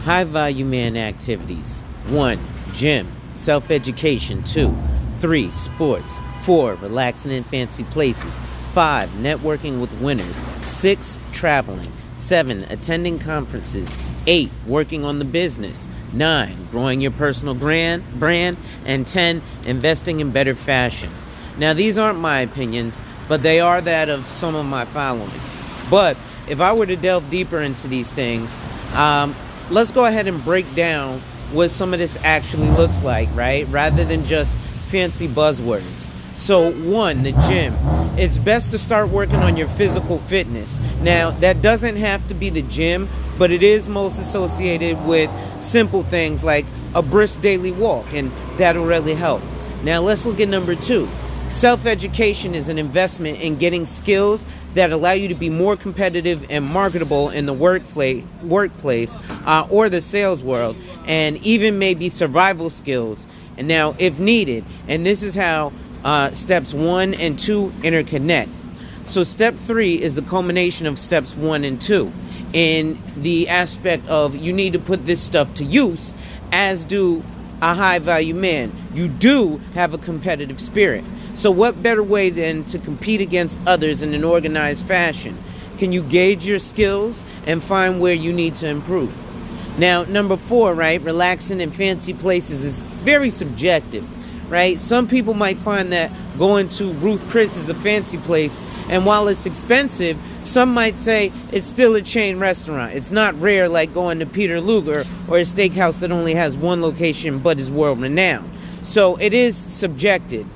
High value man activities. 1. Gym, self-education. 2. 3. Sports. 4. Relaxing in fancy places. 5. Networking with winners. 6. Traveling. 7. Attending conferences. 8. Working on the business. 9. Growing your personal brand. And 10. Investing in better fashion. Now, these aren't my opinions, but they are that of some of my following. But if I were to delve deeper into these things, let's go ahead and break down what some of this actually looks like, right? Rather than just fancy buzzwords. So 1, the gym. It's best to start working on your physical fitness. Now, that doesn't have to be the gym, but it is most associated with simple things like a brisk daily walk, and that'll really help. Now, let's look at number 2. Self-education is an investment in getting skills that allow you to be more competitive and marketable in the workplace or the sales world, and even maybe survival skills. And now, if needed, and this is how steps 1 and 2 interconnect. So step 3 is the culmination of steps 1 and 2 in the aspect of you need to put this stuff to use, as do a high value man. You do have a competitive spirit. So what better way than to compete against others in an organized fashion? Can you gauge your skills and find where you need to improve? Now, number 4, right, relaxing in fancy places is very subjective, right? Some people might find that going to Ruth Chris is a fancy place, and while it's expensive, some might say it's still a chain restaurant. It's not rare like going to Peter Luger or a steakhouse that only has one location but is world-renowned. So it is subjective.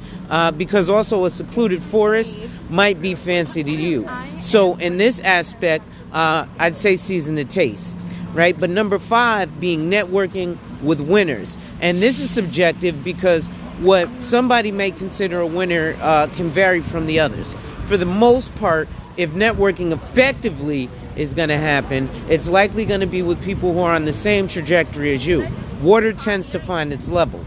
Because also a secluded forest might be fancy to you. So in this aspect, I'd say season the taste, right? But number 5 being networking with winners. And this is subjective because what somebody may consider a winner can vary from the others. For the most part, if networking effectively is going to happen, it's likely going to be with people who are on the same trajectory as you. Water tends to find its level.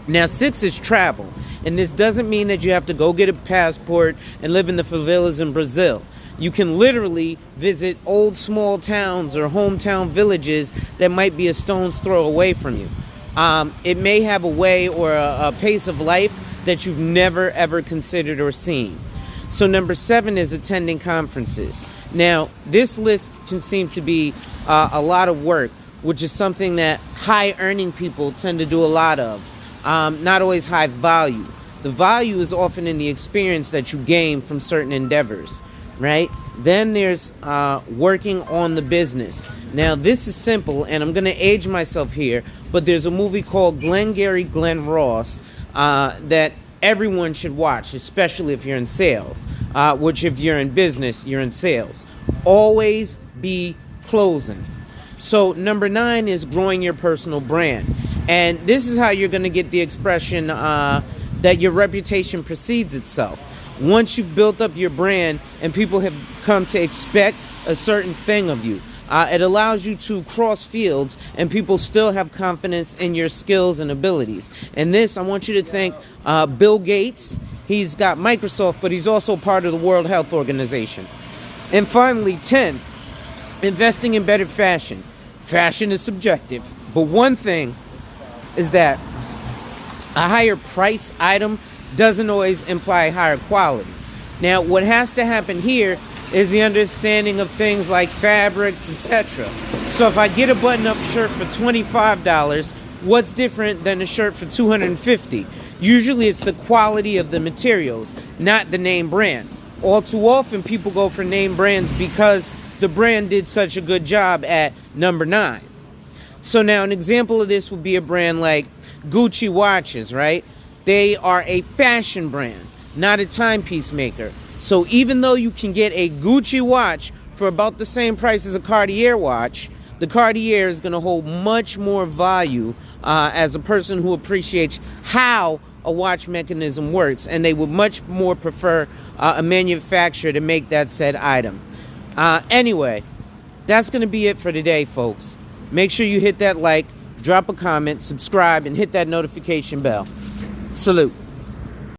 Now, 6 is travel. And this doesn't mean that you have to go get a passport and live in the favelas in Brazil. You can literally visit old small towns or hometown villages that might be a stone's throw away from you. It may have a way or a pace of life that you've never ever considered or seen. So number 7 is attending conferences. Now, this list can seem to be a lot of work, which is something that high earning people tend to do a lot of. Not always high value. The value is often in the experience that you gain from certain endeavors, right? Then there's working on the business. Now, this is simple, and I'm going to age myself here, but there's a movie called Glengarry Glen Ross that everyone should watch, especially if you're in sales, which if you're in business, you're in sales. Always be closing. So number 9 is growing your personal brand. And this is how you're going to get the expression that your reputation precedes itself. Once you've built up your brand and people have come to expect a certain thing of you, it allows you to cross fields and people still have confidence in your skills and abilities. And this, I want you to thank Bill Gates. He's got Microsoft, but he's also part of the World Health Organization. And finally, 10, investing in better fashion. Fashion is subjective, but one thing is that a higher price item doesn't always imply higher quality. Now, what has to happen here is the understanding of things like fabrics, etc. So if I get a button-up shirt for $25, what's different than a shirt for $250? Usually it's the quality of the materials, not the name brand. All too often people go for name brands because the brand did such a good job at number 9. So now an example of this would be a brand like Gucci watches, right? They are a fashion brand, not a timepiece maker. So even though you can get a Gucci watch for about the same price as a Cartier watch, the Cartier is going to hold much more value as a person who appreciates how a watch mechanism works, and they would much more prefer a manufacturer to make that said item. Anyway, that's going to be it for today, folks. Make sure you hit that like, drop a comment, subscribe, and hit that notification bell. Salute.